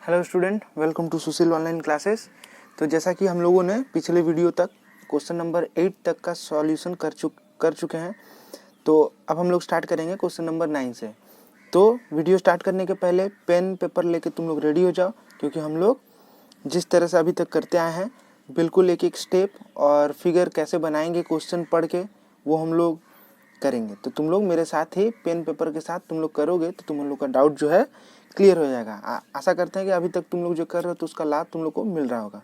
Hello student, welcome to Sushil online classes. तो जैसा कि हम लोगों ने पिछले वीडियो तक क्वेश्चन नंबर 8 तक का सॉल्यूशन कर चुके हैं, तो अब हम लोग स्टार्ट करेंगे क्वेश्चन नंबर 9 से। तो वीडियो स्टार्ट करने के पहले पेन पेपर लेके तुम लोग रेडी हो जाओ, क्योंकि हम लोग जिस तरह से अभी तक करते आए हैं बिल्कुल एक एक स्टेप और फिगर कैसे बनाएंगे क्वेश्चन पढ़ के वो हम लोग करेंगे। तो तुम लोग मेरे साथ ही पेन पेपर के साथ तुम लोग करोगे तो तुम लोग का डाउट जो है क्लियर हो जाएगा। आशा करते हैं कि अभी तक तुम लोग जो कर रहे हो तो उसका लाभ तुम लोग को मिल रहा होगा।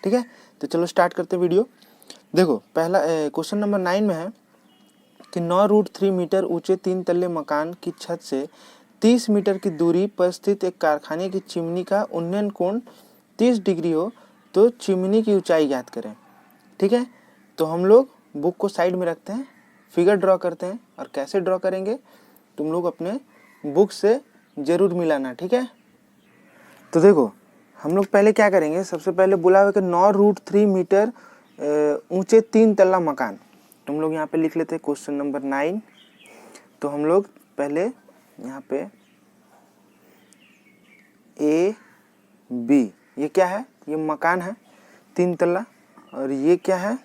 ठीक है, तो चलो स्टार्ट करते हैं वीडियो। देखो, पहला क्वेश्चन नंबर 9 में है कि 9√3 मीटर ऊंचे 3 तल्ले मकान की छत से 30 मीटर की दूरी पर स्थित एक कारखाने की चिमनी का उन्नयन कोण 30 डिग्री हो तो चिमनी की ऊंचाई ज्ञात करें। ठीक है, तो हम लोग बुक को साइड में रखते हैं, फिगर ड्रॉ करते हैं। और कैसे ड्रॉ करेंगे तुम लोग अपने बुक से जरूर मिलाना। ठीक है, तो देखो हम लोग पहले क्या करेंगे, सबसे पहले बोला हुआ कि 9√3 मीटर ऊंचे 3 तल्ला मकान। तुम लोग यहाँ पे लिख लेते हैं क्वेश्चन नंबर 9। तो हम लोग पहले यहाँ पे ए बी, ये क्या है, ये मकान है 3 तल्ला, और ये क्या है,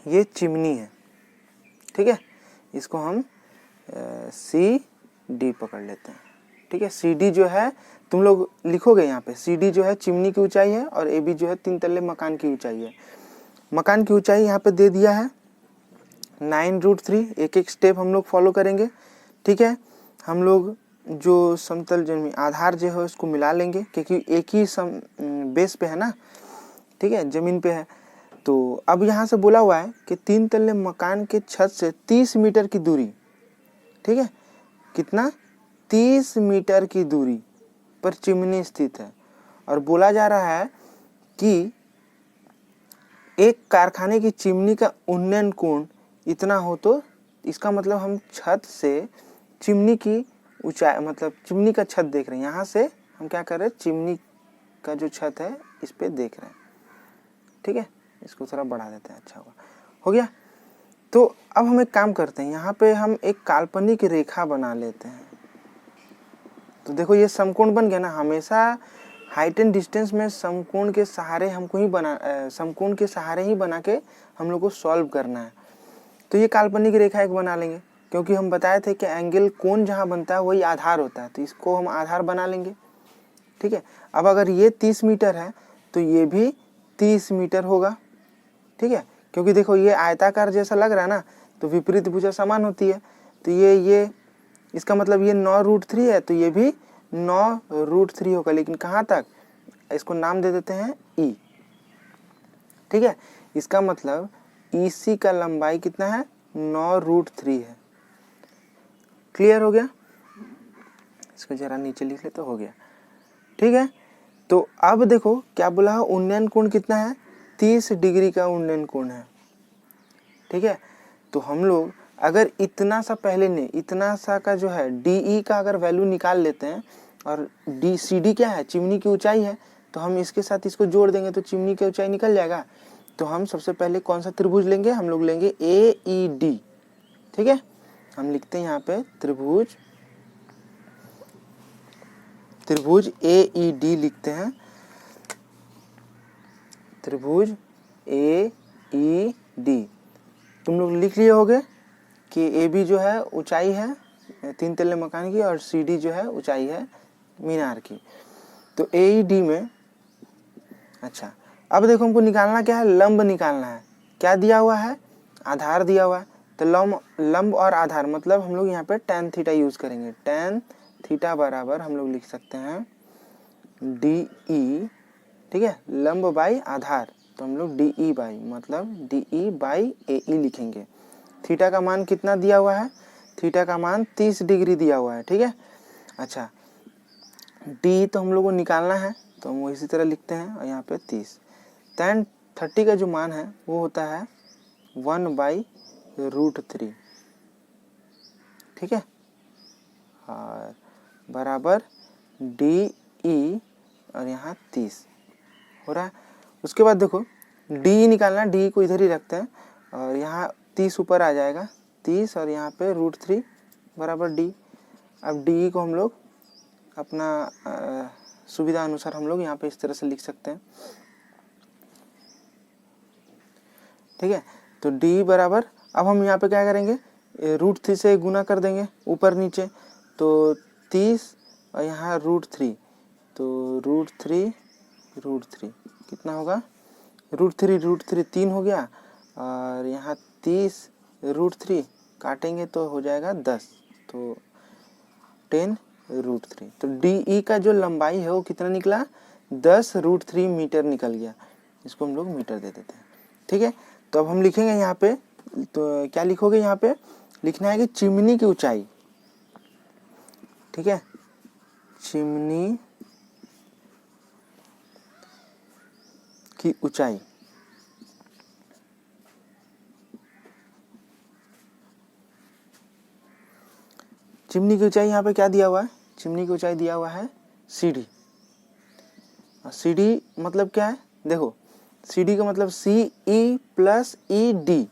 ये चिमनी है। ठीक है, इसको हम सी डी पकड़ लेते हैं। ठीक है, सी डी जो है तुम लोग लिखोगे यहाँ पे, सी डी जो है चिमनी की ऊंचाई है और ए बी जो है 3 तल्ले मकान की ऊंचाई है। मकान की ऊंचाई यहाँ पे दे दिया है 9√3। एक एक स्टेप हम लोग फॉलो करेंगे। ठीक है, हम लोग जो समतल जमीन आधार जो है उसको मिला लेंगे, क्योंकि एक ही बेस पे है ना। ठीक है, जमीन पे है। तो अब यहाँ से बोला हुआ है कि 3 तल्ले मकान के छत से 30 मीटर की दूरी, ठीक है, कितना, 30 मीटर की दूरी पर चिमनी स्थित है। और बोला जा रहा है कि एक कारखाने की चिमनी का उन्नयन कोण इतना हो, तो इसका मतलब हम छत से चिमनी की ऊंचाई, मतलब चिमनी का छत देख रहे हैं। यहाँ से हम क्या कर रहे हैं, चिमनी का जो छत है इस पे देख रहे हैं। ठीक है, इसको थोड़ा बढ़ा देते हैं, अच्छा हो गया। तो अब हम एक काम करते हैं, यहाँ पे हम एक काल्पनिक रेखा बना लेते हैं। तो देखो ये समकोण बन गया ना। हमेशा हाइट एंड डिस्टेंस में समकोण के सहारे हमको ही समकोण के सहारे ही बना के हम लोग को सॉल्व करना है। तो ये काल्पनिक रेखा एक बना लेंगे, क्योंकि हम बताए थे कि एंगल कोण जहाँ बनता है वही आधार होता है, तो इसको हम आधार बना लेंगे। ठीक है, अब अगर ये 30 मीटर है तो ये भी 30 मीटर होगा। ठीक है, क्योंकि देखो ये आयताकार जैसा लग रहा है ना, तो विपरीत भुजा समान होती है। तो ये इसका मतलब ये 9√3 है, तो ये भी 9√3 होगा, लेकिन कहाँ तक, इसको नाम दे देते हैं ई। ठीक है, इसका मतलब ईसी का लंबाई कितना है, 9√3 है। क्लियर हो गया, इसको जरा नीचे लिख ले तो हो गया। ठीक है, तो अब देखो क्या बोला है, उन्नयन कोण कितना है, 30 डिग्री का उन्नयन कोण है। ठीक है, तो हम लोग अगर इतना सा पहले ने इतना सा का जो है डी का अगर वैल्यू निकाल लेते हैं, और डी सी डी क्या है, चिमनी की ऊंचाई है, तो हम इसके साथ इसको जोड़ देंगे तो चिमनी की ऊंचाई निकल जाएगा। तो हम सबसे पहले कौन सा त्रिभुज लेंगे, हम लोग लेंगे ए ई डी। ठीक है, हम लिखते हैं यहाँ पे त्रिभुज ए ई डी लिखते हैं, त्रिभुज ए ई डी। तुम लोग लिख लिए होगे कि ए बी जो है ऊंचाई है 3 तल्ले मकान की, और सी डी जो है ऊंचाई है मीनार की। तो ए ई डी में, अच्छा अब देखो हमको निकालना क्या है, लंब निकालना है। क्या दिया हुआ है, आधार दिया हुआ है। तो लंब और आधार मतलब हम लोग यहाँ पे tan थीटा यूज करेंगे। tan थीटा बराबर हम लोग लिख सकते हैं डी ई। ठीक है, लंब बाई आधार, तो हम लोग डी ई बाई, मतलब डी ई बाई ए ई लिखेंगे। थीटा का मान कितना दिया हुआ है, थीटा का मान 30 डिग्री दिया हुआ है। ठीक है, अच्छा डी तो हम लोग को निकालना है, तो हम इसी तरह लिखते हैं, और यहाँ पे 30। tan 30 का जो मान है वो होता है 1/√3। ठीक है, और बराबर डी ई, और यहाँ 30 हो रहा है। उसके बाद देखो डी निकालना, डी को इधर ही रखते हैं, और यहाँ 30 ऊपर आ जाएगा, 30, और यहाँ पे √3 बराबर डी। अब डी को हम लोग अपना सुविधा अनुसार हम लोग यहाँ पे इस तरह से लिख सकते हैं। ठीक है, तो d बराबर, अब हम यहाँ पे क्या करेंगे, √3 से गुना कर देंगे ऊपर नीचे, तो 30 और यहाँ √3, तो √3 कितना होगा, √3 3 हो गया, और यहाँ 30 √3 काटेंगे तो हो जाएगा 10, तो 10√3। तो DE का जो लंबाई है वो कितना निकला, 10√3 मीटर निकल गया। इसको हम लोग मीटर दे देते हैं। ठीक है, तो अब हम लिखेंगे यहाँ पे, तो क्या लिखोगे, यहाँ पे लिखना है कि चिमनी की ऊंचाई। ठीक है, चिमनी की ऊंचाई, चिमनी की ऊंचाई यहाँ पे क्या दिया हुआ है, चिमनी की ऊंचाई दिया हुआ है CD। CD मतलब क्या है, देखो CD का मतलब CE plus ED,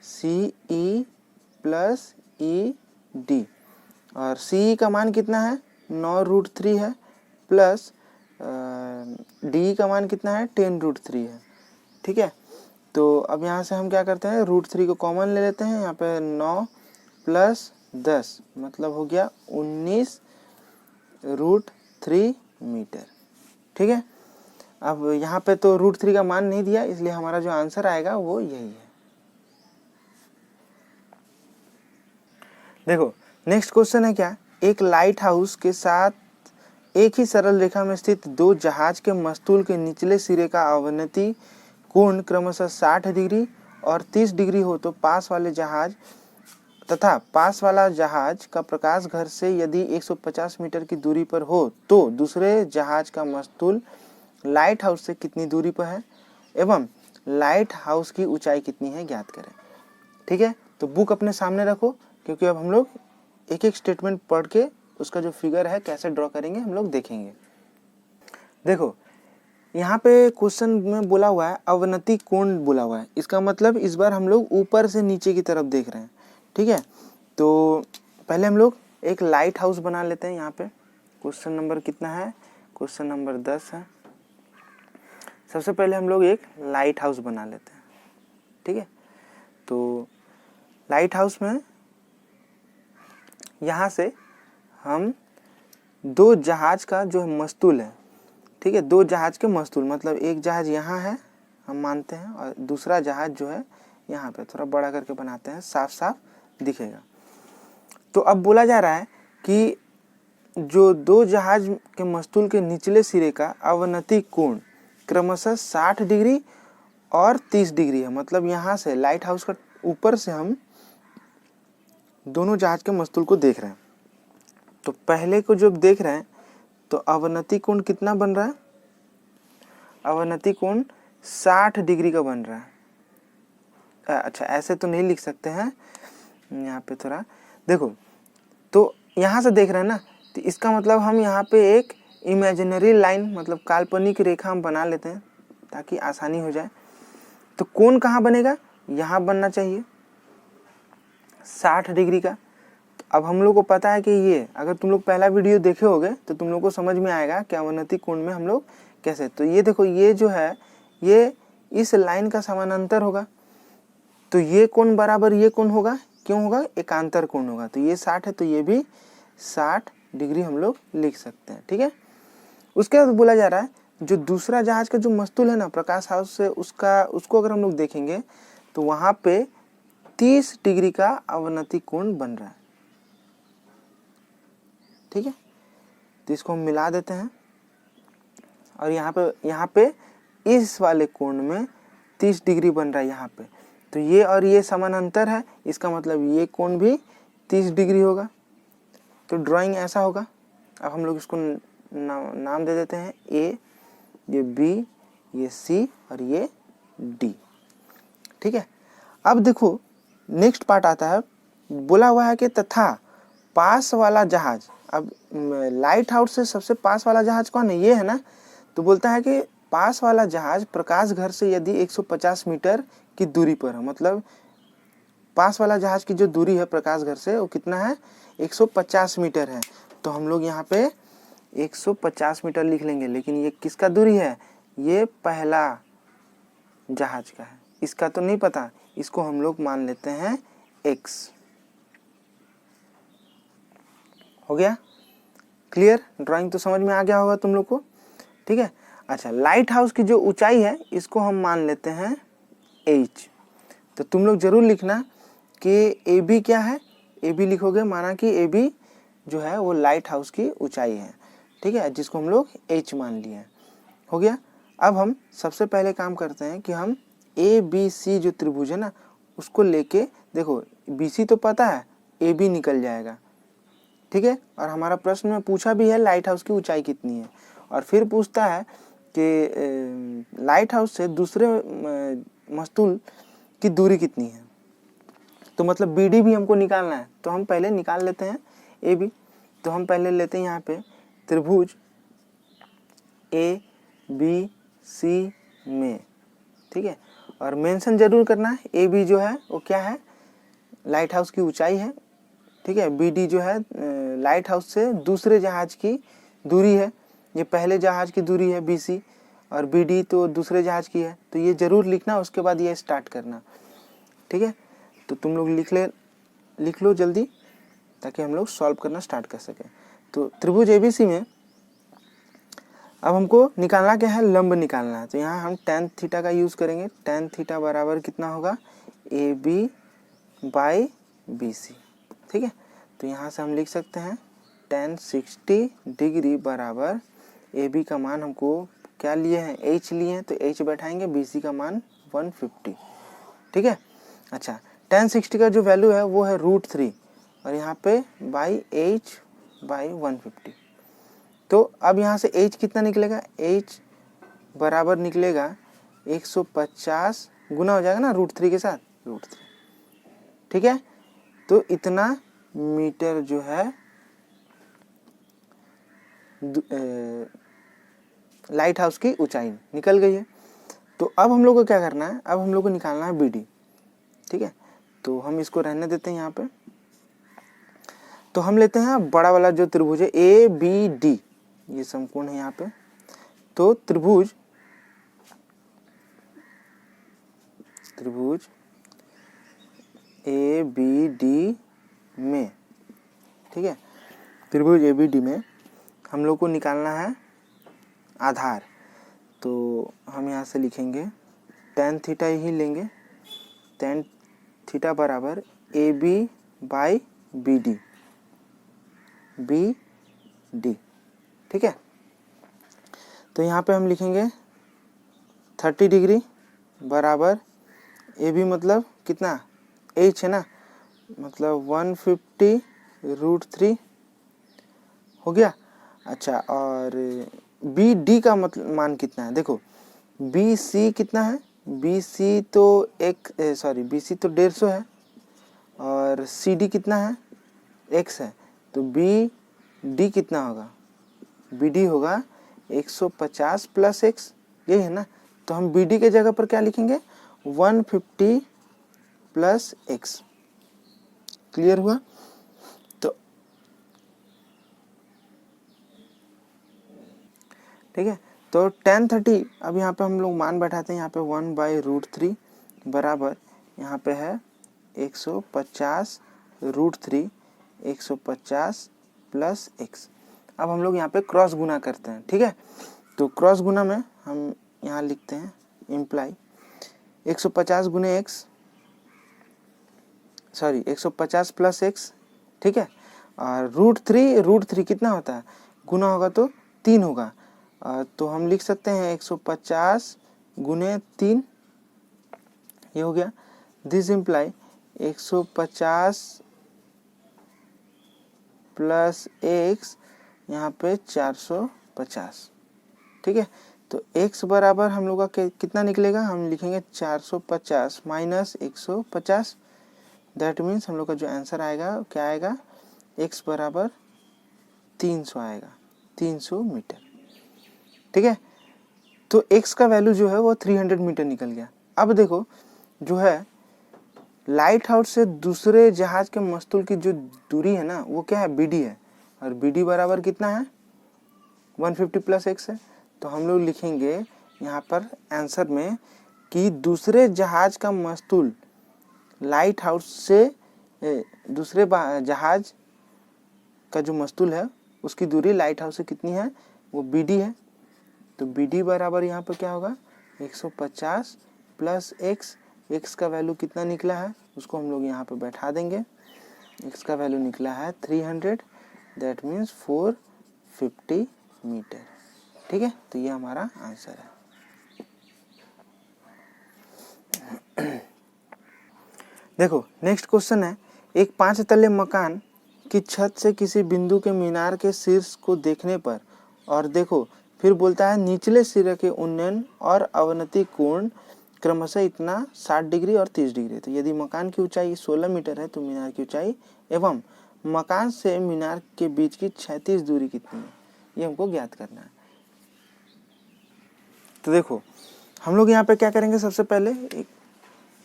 CE plus ED, और CE का मान कितना है, 9√3 है, प्लस DE का मान कितना है, 10√3 है। ठीक है, तो अब यहाँ से हम क्या करते हैं, √3 को कॉमन ले लेते हैं, यहाँ पे 9 प्लस 10 मतलब हो गया 19√3 मीटर। ठीक है, अब यहाँ पे तो √3 का मान नहीं दिया, इसलिए हमारा जो आंसर आएगा वो यही है। देखो नेक्स्ट क्वेश्चन है क्या, एक लाइट हाउस के साथ एक ही सरल रेखा में स्थित दो जहाज के मस्तूल के निचले सिरे का अवनति कोण क्रमशः 60 डिग्री और 30 डिग्री हो तो पास वाले जहाज तथा पास वाला जहाज का प्रकाश घर से यदि 150 मीटर की दूरी पर हो तो दूसरे जहाज का मस्तूल लाइट हाउस से कितनी दूरी पर है एवं लाइट हाउस की ऊंचाई कितनी है ज्ञात करें। ठीक है, तो बुक अपने सामने रखो, क्योंकि अब हम लोग एक एक स्टेटमेंट पढ़ के उसका जो फिगर है कैसे ड्रॉ करेंगे हम लोग देखेंगे। देखो यहाँ पे क्वेश्चन में बोला हुआ है अवनति कोण बोला हुआ है, इसका मतलब इस बार हम लोग ऊपर से नीचे की तरफ देख रहे हैं। ठीक है, तो पहले हम लोग एक लाइट हाउस बना लेते हैं। यहाँ पे क्वेश्चन नंबर कितना है, क्वेश्चन नंबर 10 है। सबसे पहले हम लोग एक लाइट हाउस बना लेते हैं। ठीक है, तो लाइट हाउस में यहाँ से हम दो जहाज का जो मस्तूल है, ठीक है, दो जहाज के मस्तूल मतलब एक जहाज यहाँ है हम मानते हैं और दूसरा जहाज जो है यहाँ पे, थोड़ा बड़ा करके बनाते हैं, साफ साफ दिखेगा। तो अब बोला जा रहा है कि जो दो जहाज के मस्तूल के निचले सिरे का अवनति कोण क्रमशः 60 डिग्री और 30 डिग्री है। मतलब यहाँ से लाइट हाउस का ऊपर से हम दोनों जहाज के मस्तूल को देख रहे हैं। तो पहले को जब देख रहे हैं तो अवनति कोण कितना बन रहा है, अवनति कोण 60 डिग्री का बन रहा है। अच्छा ऐसे तो नहीं लिख सकते हैं, यहाँ पे थोड़ा देखो, तो यहाँ से देख रहे हैं ना, तो इसका मतलब हम यहाँ पे एक इमेजिनरी लाइन मतलब काल्पनिक रेखा हम बना लेते हैं ताकि आसानी हो जाए। तो कोण कहाँ बनेगा, यहाँ बनना चाहिए 60 डिग्री का। तो अब हम लोग को पता है कि ये, अगर तुम लोग पहला वीडियो देखे होगे तो तुम लोग को समझ में आएगा कि अवनति कोण में हम लोग कैसे। तो ये देखो, ये जो है ये इस लाइन का समानांतर होगा, तो ये कोण बराबर ये कोण होगा, क्यों होगा, एकांतर कोण होगा। तो ये 60 है तो ये भी 60 डिग्री हम लोग लिख सकते हैं। ठीक है, उसके बाद बोला जा रहा है जो दूसरा जहाज का जो मस्तूल है ना प्रकाश हाउस से, उसको अगर हम लोग देखेंगे तो वहां पे 30 डिग्री का अवनति कोण बन रहा है। ठीक है, तो इसको हम मिला देते हैं और यहाँ पे इस वाले कोण में 30 डिग्री बन रहा है यहाँ पे। तो ये और ये समानांतर है, इसका मतलब ये कोण भी 30 डिग्री होगा। तो ड्राइंग ऐसा होगा। अब हम लोग इसको नाम दे देते हैं ए, ये बी, ये सी और ये डी। ठीक है, अब देखो नेक्स्ट पार्ट आता है, बोला हुआ है कि तथा पास वाला जहाज। अब लाइट हाउस से सबसे पास वाला जहाज कौन है, ये है ना। तो बोलता है कि पास वाला जहाज प्रकाश घर से यदि 150 मीटर की दूरी पर है, मतलब पास वाला जहाज की जो दूरी है प्रकाश घर से वो कितना है, 150 मीटर है। तो हम लोग यहाँ पे 150 मीटर लिख लेंगे, लेकिन ये किसका दूरी है, ये पहला जहाज का है, इसका तो नहीं पता, इसको हम लोग मान लेते हैं x। हो गया क्लियर, ड्राइंग तो समझ में आ गया होगा तुम लोग को, ठीक है। अच्छा, लाइट हाउस की जो ऊंचाई है इसको हम मान लेते हैं h। तो तुम लोग जरूर लिखना कि ए बी क्या है, ए बी लिखोगे, माना कि ए बी जो है वो लाइट हाउस की ऊंचाई है, ठीक है, जिसको हम लोग h मान लिए हैं। हो गया। अब हम सबसे पहले काम करते हैं कि हम ए बी सी जो त्रिभुज है ना उसको लेके, देखो बी सी तो पता है, ए बी निकल जाएगा, ठीक है। और हमारा प्रश्न में पूछा भी है लाइट हाउस की ऊंचाई कितनी है, और फिर पूछता है कि लाइट हाउस से दूसरे मस्तूल की दूरी कितनी है, तो मतलब बी डी भी हमको निकालना है, तो हम पहले निकाल लेते हैं ए बी। तो हम पहले लेते हैं यहाँ पे त्रिभुज ए बी सी में, ठीक है, और मेंशन जरूर करना है ए बी जो है वो क्या है, लाइट हाउस की ऊंचाई है, ठीक है। बी डी जो है लाइट हाउस से दूसरे जहाज की दूरी है, ये पहले जहाज की दूरी है बी सी, और बी डी तो दूसरे जहाज की है, तो ये जरूर लिखना, उसके बाद ये स्टार्ट करना, ठीक है। तो तुम लोग लिख लो जल्दी, ताकि हम लोग सॉल्व करना स्टार्ट कर सकें। तो त्रिभुज एबीसी में अब हमको निकालना क्या है, लंब निकालना है। तो यहाँ हम tan थीटा का यूज़ करेंगे। tan थीटा बराबर कितना होगा, A B by B C, ठीक है। तो यहाँ से हम लिख सकते हैं tan 60 डिग्री बराबर ए बी का मान हमको क्या लिए हैं, h लिए हैं, तो h बैठाएंगे, बी सी का मान 150, ठीक है। अच्छा, tan 60 का जो वैल्यू है वो है √3, और यहाँ पे बाई h बाई 150। तो अब यहाँ से h कितना निकलेगा, h बराबर निकलेगा 150 गुना हो जाएगा ना √3 के साथ, √3, ठीक है। तो इतना मीटर जो है लाइट हाउस की ऊंचाई निकल गई है। तो अब हम लोग को क्या करना है, अब हम लोग को निकालना है बी डी, ठीक है। तो हम इसको रहने देते हैं यहाँ पे। तो हम लेते हैं बड़ा वाला जो त्रिभुज है ए बी डी, ये समकोण है यहाँ पे। तो त्रिभुज ए बी डी में, ठीक है, त्रिभुज ए बी डी में हम लोग को निकालना है आधार। तो हम यहाँ से लिखेंगे tan थीटा ही लेंगे, tan थीटा बराबर A B by B D, ठीक है। तो यहाँ पे हम लिखेंगे 30 डिग्री बराबर ए बी मतलब कितना, h है ना, मतलब 150 √3 हो गया। अच्छा, और बी डी का मतलब मान कितना है, देखो बी सी कितना है, बी सी तो बी सी तो 150 है, और सी डी कितना है, x है, तो बी डी कितना होगा, बी डी होगा 150 प्लस x, यही है ना। तो हम बी डी के जगह पर क्या लिखेंगे, 150 प्लस x। क्लियर हुआ। तो ठीक है, तो tan 30 अब यहाँ पे हम लोग मान बैठाते हैं, यहाँ पे 1/√3 बराबर यहाँ पे है 150 √3, 150 प्लस x। अब हम लोग यहाँ पे क्रॉस गुना करते हैं, ठीक है। तो क्रॉस गुना में हम यहाँ लिखते हैं इम्प्लाई 150 गुने x, 150 प्लस x, ठीक है। और √3 कितना होता है, गुना होगा तो 3 होगा, तो हम लिख सकते हैं 150 गुने 3, ये हो गया। दिस इम्प्लाई 150 प्लस x यहाँ पे 450, ठीक है। तो x बराबर हम लोग का कितना निकलेगा, हम लिखेंगे 450 माइनस 150, दैट मीन्स हम लोग का जो आंसर आएगा क्या आएगा, x बराबर 300 आएगा, 300 मीटर, ठीक है। तो x का वैल्यू जो है वो 300 मीटर निकल गया। अब देखो जो है लाइट हाउस से दूसरे जहाज के मस्तूल की जो दूरी है ना वो क्या है, bd है, और bd बराबर कितना है 150 प्लस x है, तो हम लोग लिखेंगे यहाँ पर आंसर में कि दूसरे जहाज का मस्तूल लाइट हाउस से दूसरे जहाज का जो मस्तूल है उसकी दूरी लाइट हाउस से कितनी है, वो BD है। तो BD बराबर यहाँ पर क्या होगा 150 प्लस x का वैल्यू कितना निकला है उसको हम लोग यहाँ पर बैठा देंगे। x का वैल्यू निकला है 300, दैट मीन्स 450 मीटर। ठीक है, तो ये हमारा आंसर है। देखो नेक्स्ट क्वेश्चन है, एक 5 तल्ले मकान की छत से किसी बिंदु के मीनार के शीर्ष को देखने पर, और देखो फिर बोलता है निचले सिरे के उन्नयन और अवनति कोण क्रमशः इतना 60 डिग्री और 30 डिग्री। तो यदि मकान की ऊंचाई 16 मीटर है तो मीनार की ऊंचाई एवं मकान से मीनार के बीच की क्षैतिज दूरी कितनी है, ये हमको ज्ञात करना है। तो देखो हम लोग यहाँ पे क्या करेंगे, सबसे पहले एक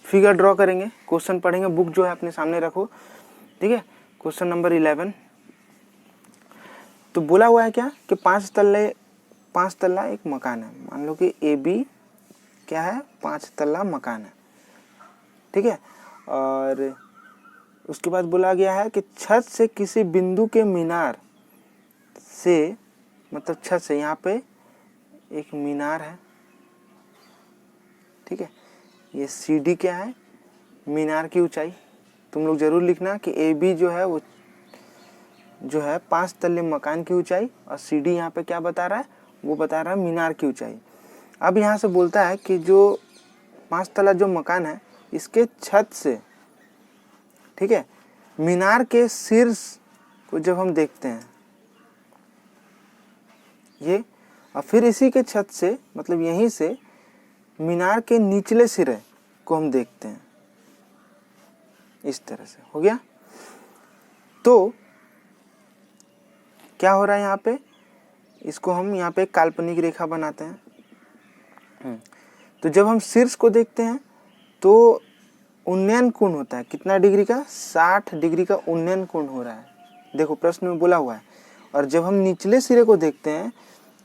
फिगर ड्रॉ करेंगे, क्वेश्चन पढ़ेंगे, बुक जो है अपने सामने रखो। ठीक है, क्वेश्चन नंबर 11। तो बोला हुआ है क्या कि 5 तल्ला एक मकान है। मान लो कि AB क्या है, 5 तल्ला मकान है। ठीक है, और उसके बाद बोला गया है कि छत से किसी बिंदु के मीनार से, मतलब छत से यहाँ पे एक मीनार है। ठीक है, ये CD क्या है, मीनार की ऊंचाई। तुम लोग जरूर लिखना कि AB जो है वो जो है 5 तल्ले मकान की ऊंचाई, और CD यहाँ पे क्या बता रहा है, वो बता रहा है मीनार की ऊंचाई। अब यहाँ से बोलता है कि जो 5 तल्ला जो मकान है इसके छत से, ठीक है, मीनार के शीर्ष को जब हम देखते हैं ये, और फिर इसी के छत से मतलब यहीं से मीनार के निचले सिरे को हम देखते हैं, इस तरह से हो गया। तो क्या हो रहा है यहाँ पे, इसको हम यहाँ पे एक काल्पनिक रेखा बनाते हैं। तो जब हम शीर्ष को देखते हैं तो उन्नयन कोण होता है कितना डिग्री का, 60 डिग्री का उन्नयन कोण हो रहा है, देखो प्रश्न में बोला हुआ है। और जब हम निचले सिरे को देखते हैं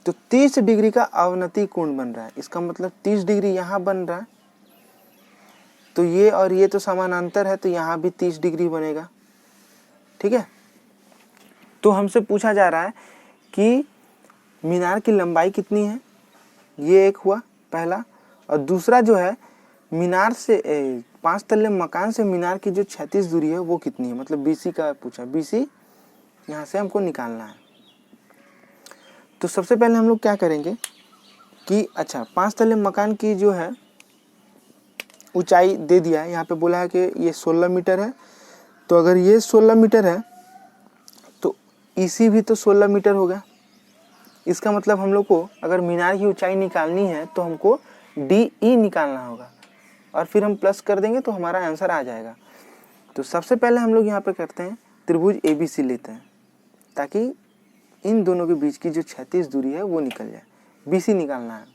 तो 30 डिग्री का अवनति कोण बन रहा है। इसका मतलब 30 डिग्री यहाँ बन रहा है, तो ये और ये तो समानांतर है, तो यहाँ भी 30 डिग्री बनेगा। ठीक है, तो हमसे पूछा जा रहा है कि मीनार की लंबाई कितनी है, ये एक हुआ पहला, और दूसरा जो है मीनार से 5 तल्ले मकान से मीनार की जो क्षैतिज दूरी है वो कितनी है, मतलब BC का पूछा, BC यहाँ से हमको निकालना है। तो सबसे पहले हम लोग क्या करेंगे कि अच्छा 5 तल्ले मकान की जो है ऊंचाई दे दिया है, यहाँ पे बोला है कि ये 16 मीटर है। तो अगर ये 16 मीटर है तो EC भी तो 16 मीटर होगा। इसका मतलब हम लोग को अगर मीनार की ऊंचाई निकालनी है तो हमको DE निकालना होगा, और फिर हम प्लस कर देंगे तो हमारा आंसर आ जाएगा। तो सबसे पहले हम लोग यहाँ पे करते हैं त्रिभुज ABC लेते हैं, ताकि इन दोनों के बीच की जो क्षैतिज दूरी है वो निकल जाए। BC निकालना है,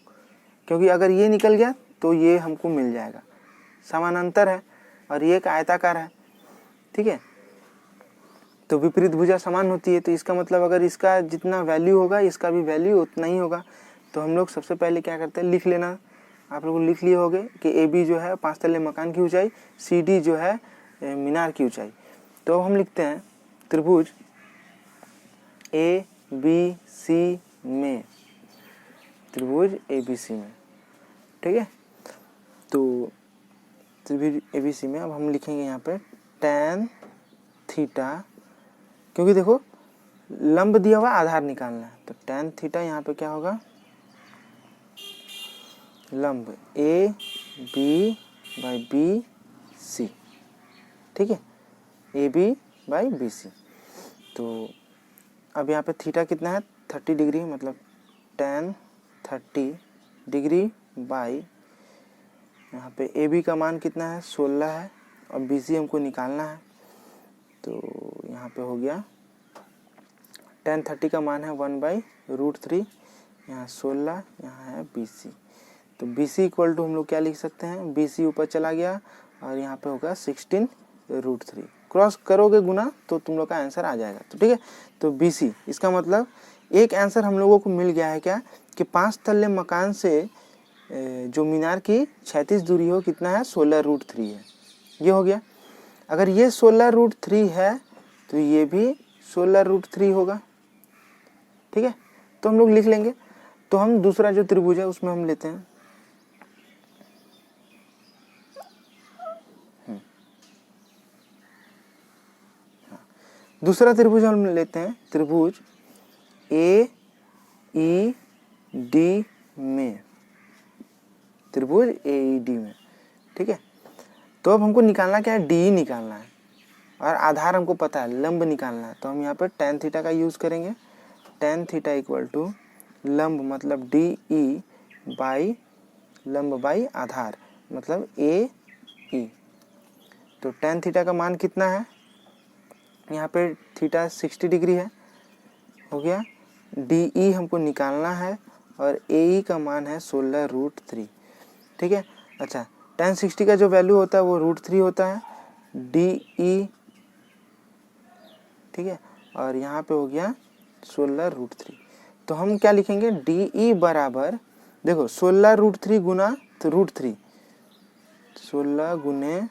क्योंकि अगर ये निकल गया तो ये हमको मिल जाएगा, समानांतर है और ये एक आयताकार है। ठीक है, तो विपरीत भुजा समान होती है, तो इसका मतलब अगर इसका जितना वैल्यू होगा इसका भी वैल्यू उतना ही होगा। तो हम लोग सबसे पहले क्या करते हैं, लिख लेना, आप लोग लिख लिए होंगे कि AB जो है 5 तल्ले मकान की ऊंचाई, CD जो है मीनार की ऊंचाई। तो हम लिखते हैं त्रिभुज ABC में, त्रिभुज ABC में। ठीक है, तो त्रिभुज ABC में अब हम लिखेंगे यहाँ पे tan थीटा, क्योंकि देखो लंब दिया हुआ आधार निकालना है, तो tan थीटा यहाँ पे क्या होगा, लंब AB बाई BC। ठीक है, AB बाई BC। तो अब यहाँ पे थीटा कितना है, 30 डिग्री, मतलब tan 30 डिग्री बाई यहाँ पे AB का मान कितना है, 16 है, और BC हमको निकालना है। तो यहाँ पे हो गया tan 30 का मान है 1/√3, यहाँ 16, यहाँ है BC। तो BC इक्वल टू हम लोग क्या लिख सकते हैं, BC ऊपर चला गया और यहाँ पे होगा 16√3, क्रॉस करोगे गुना तो तुम लोग का आंसर आ जाएगा। तो ठीक है, तो BC इसका मतलब एक आंसर हम लोगों को मिल गया है क्या कि 5 तल्ले मकान से जो मीनार की क्षैतिज दूरी हो कितना है 16√3 है। ये हो गया। अगर ये 16√3 है तो ये भी 16√3 होगा। ठीक है, तो हम लोग लिख लेंगे। तो हम दूसरा जो त्रिभुज है उसमें हम लेते हैं दूसरा त्रिभुज हम लेते हैं त्रिभुज ए ई डी में, त्रिभुज ए ई डी में। ठीक है, तो अब हमको निकालना क्या है, डी निकालना है और आधार हमको पता है, लंब निकालना है। तो हम यहाँ पे tan थीटा का यूज करेंगे। tan थीटा इक्वल टू लंब मतलब डी ई बाई लंब बाई आधार मतलब ए ई। तो tan थीटा का मान कितना है, यहाँ पे थीटा 60 डिग्री है, हो गया। डी ई हमको निकालना है और ए ई का मान है 16√3। ठीक है, अच्छा tan 60 का जो वैल्यू होता है वो √3 होता है डी ई। ठीक है, और यहाँ पे हो गया 16√3। तो हम क्या लिखेंगे, डी ई बराबर देखो 16√3 गुना तो √3, 16 गुने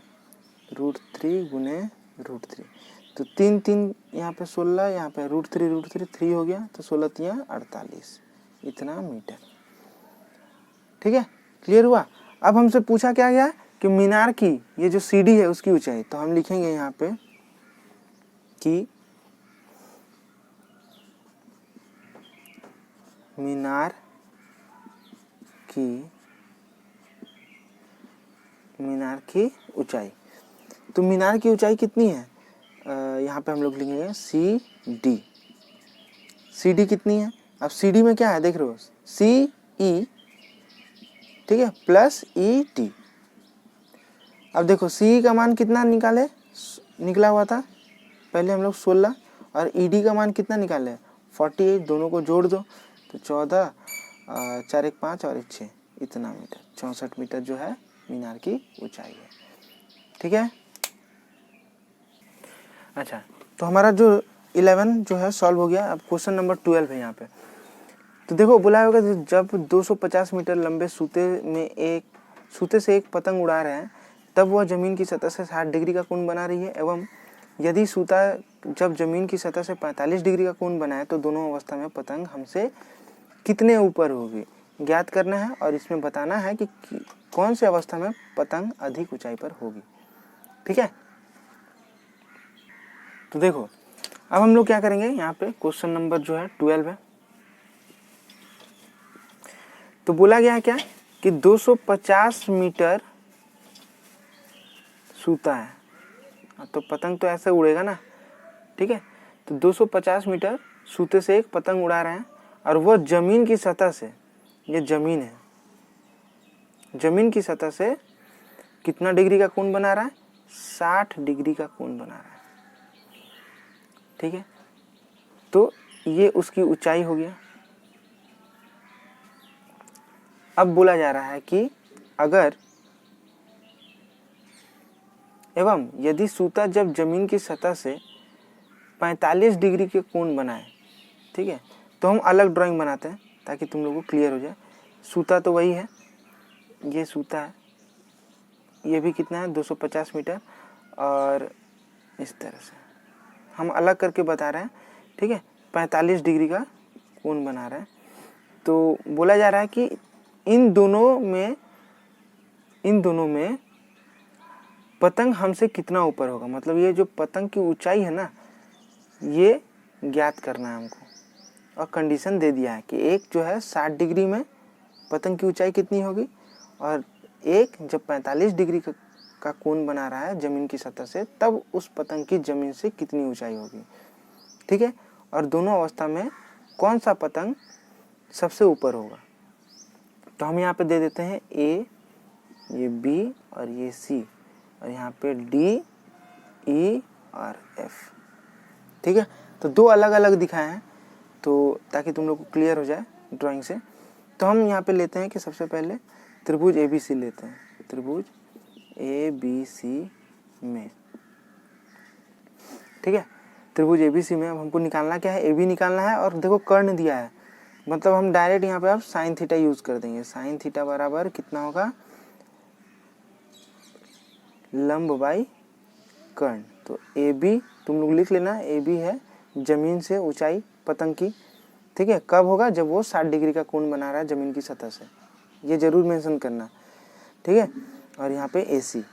√3 गुने √3, तो 3 यहाँ पे 16, यहाँ पे √3 3 हो गया, तो 16 3 48 इतना मीटर। ठीक है, क्लियर हुआ। अब हमसे पूछा क्या गया कि मीनार की ये जो सीढ़ी है उसकी ऊंचाई। तो हम लिखेंगे यहाँ पे कि मीनार की ऊंचाई। तो मीनार की ऊंचाई कितनी है, यहाँ पे हम लोग लिखेंगे सी डी। सी डी कितनी है, अब सी डी में क्या है देख रहे हो, सी ई, ठीक है, प्लस ई टी। अब देखो सी का मान कितना निकला हुआ था पहले हम लोग 16, और ई डी का मान कितना निकाले 48, दोनों को जोड़ दो तो 14, 4 1 5 और 1 6 इतना मीटर, 64 मीटर जो है मीनार की ऊंचाई है। ठीक है, अच्छा तो हमारा जो 11 जो है सॉल्व हो गया। अब क्वेश्चन नंबर 12 है यहाँ पे। तो देखो बोला होगा जब 250 मीटर लंबे सूते से एक पतंग उड़ा रहे हैं तब वह जमीन की सतह से 60 डिग्री का कोण बना रही है, एवं यदि सूता जब जमीन की सतह से 45 डिग्री का कोण बनाए तो दोनों अवस्था में पतंग हमसे कितने ऊपर होगी ज्ञात करना है, और इसमें बताना है कि कौन से अवस्था में पतंग अधिक ऊंचाई पर होगी। ठीक है, तो देखो अब हम लोग क्या करेंगे, यहाँ पे क्वेश्चन नंबर जो है 12 है। तो बोला गया है क्या कि 250 मीटर सूता है, तो पतंग तो ऐसे उड़ेगा ना। ठीक है, तो 250 मीटर सूते से एक पतंग उड़ा रहे हैं और वह जमीन की सतह से, ये जमीन है, जमीन की सतह से कितना डिग्री का कोण बना रहा है, 60 डिग्री का कोण बना रहा है। ठीक है, तो ये उसकी ऊंचाई हो गया। अब बोला जा रहा है कि अगर एवं यदि सूता जब जमीन की सतह से 45 डिग्री के कोण बनाए, ठीक है, तो हम अलग ड्राइंग बनाते हैं ताकि तुम लोगों को क्लियर हो जाए। सूता तो वही है, ये सूता है, ये भी कितना है 250 मीटर, और इस तरह से हम अलग करके बता रहे हैं। ठीक है, 45 डिग्री का कोण बना रहे हैं। तो बोला जा रहा है कि इन दोनों में पतंग हमसे कितना ऊपर होगा, मतलब ये जो पतंग की ऊंचाई है ना ये ज्ञात करना है हमको, और कंडीशन दे दिया है कि एक जो है 60 डिग्री में पतंग की ऊंचाई कितनी होगी, और एक जब 45 डिग्री का कोण बना रहा है जमीन की सतह से तब उस पतंग की जमीन से कितनी ऊंचाई होगी। ठीक है, और दोनों अवस्था में कौन सा पतंग सबसे ऊपर होगा। तो हम यहाँ पे दे देते हैं ए, ये बी और ये सी, और यहाँ पे डी, ई और एफ। ठीक है, तो दो अलग अलग दिखाए हैं तो ताकि तुम लोग को क्लियर हो जाए ड्राइंग से। तो हम यहाँ पे लेते हैं कि सबसे पहले त्रिभुज ए बी सी लेते हैं, त्रिभुज ए बी सी में। ठीक है, त्रिभुज एबीसी में अब हमको निकालना क्या है, ए बी निकालना है। और देखो कर्ण दिया है, मतलब हम डायरेक्ट यहाँ पे अब साइन थीटा यूज कर देंगे। साइन थीटा बराबर कितना होगा, लंब बाई कर्ण। तो ए बी तुम लोग लिख लेना, ए बी है जमीन से ऊंचाई पतंग की, ठीक है। कब होगा, जब वो 60 डिग्री का कोण बना रहा है जमीन की सतह से, ये जरूर मेंशन करना, ठीक है। और यहाँ पे ए सी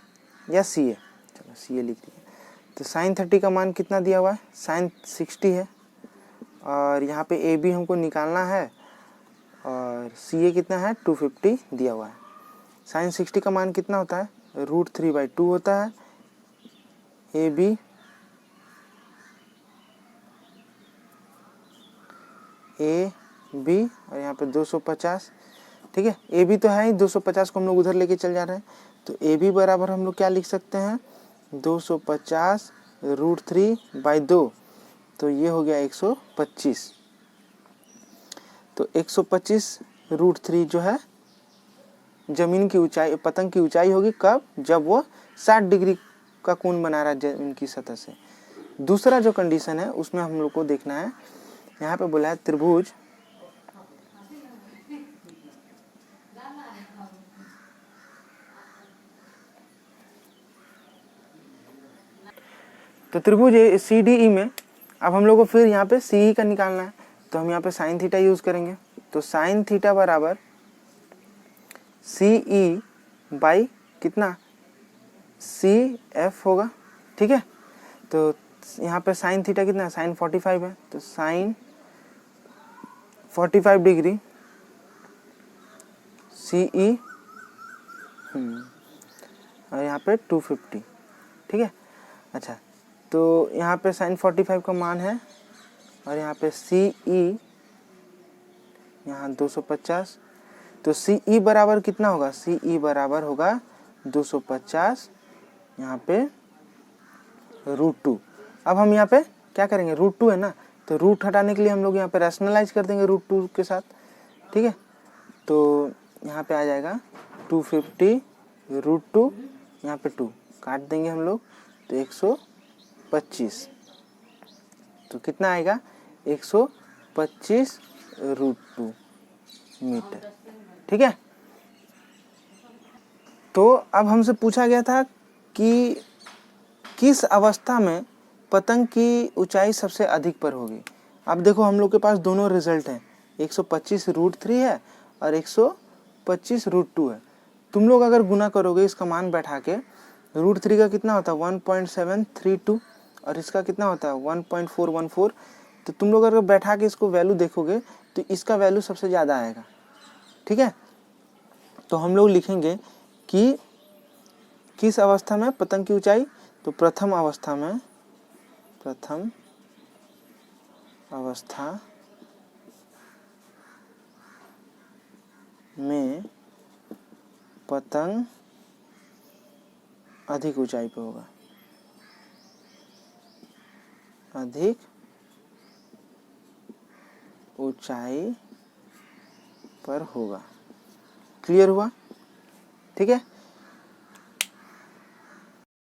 या सी ए, चलो सी ए लिख दिया। तो साइन 30 का मान कितना दिया हुआ है, साइन 60 है। और यहाँ पे ए बी हमको निकालना है और सी ए कितना है, 250 दिया हुआ है। साइन 60 का मान कितना होता है, √3/2 होता है। ए बी और यहाँ पे 250, ठीक है। ए बी तो है ही, 250 को हम लोग उधर लेके चल जा रहे हैं। तो ए बी बराबर हम लोग क्या लिख सकते हैं, 250 √3/2, तो ये हो गया 125। तो 125 √3 जो है जमीन की ऊंचाई, पतंग की ऊंचाई होगी कब, जब वो 60 डिग्री का कोण बना रहा है जमीन की सतह से। दूसरा जो कंडीशन है उसमें हम लोग को देखना है, यहाँ पे बोला है त्रिभुज तो त्रिभुज सी डी ई में अब हम लोग को फिर यहाँ पे सी ई का निकालना है। तो हम यहाँ पे साइन थीटा यूज करेंगे। तो साइन थीटा बराबर सी ई बाई कितना, सी एफ होगा, ठीक है। तो यहाँ पे साइन थीटा कितना है, साइन 45 है। तो साइन 45 डिग्री सी ई और यहाँ पे 250, ठीक है। अच्छा, तो यहाँ पे साइन 45 का मान है और यहाँ पे सी ई यहाँ 250। तो सी ई बराबर कितना होगा, सी ई बराबर होगा 250 यहाँ पे √2। अब हम यहाँ पे क्या करेंगे, √2 है ना, तो रूट हटाने के लिए हम लोग यहाँ पे रैशनलाइज कर देंगे √2 के साथ, ठीक है। तो यहाँ पे आ जाएगा 250 √2, यहाँ पे 2 काट देंगे हम लोग, तो 125। तो कितना आएगा, 125 √2 मीटर, ठीक है। तो अब हमसे पूछा गया था कि किस अवस्था में पतंग की ऊंचाई सबसे अधिक पर होगी। अब देखो हम लोग के पास दोनों रिजल्ट हैं, 125 √3 है और 125 √2 है। तुम लोग अगर गुना करोगे इसका मान बैठा के, √3 का कितना होता है 1.732 और इसका कितना होता है 1.414। तो तुम लोग अगर बैठा के इसको वैल्यू देखोगे तो इसका वैल्यू सबसे ज़्यादा आएगा, ठीक है। तो हम लोग लिखेंगे कि किस अवस्था में पतंग की ऊंचाई, तो प्रथम अवस्था में पतंग अधिक ऊंचाई पर होगा, अधिक ऊंचाई पर होगा। क्लियर हुआ, ठीक है।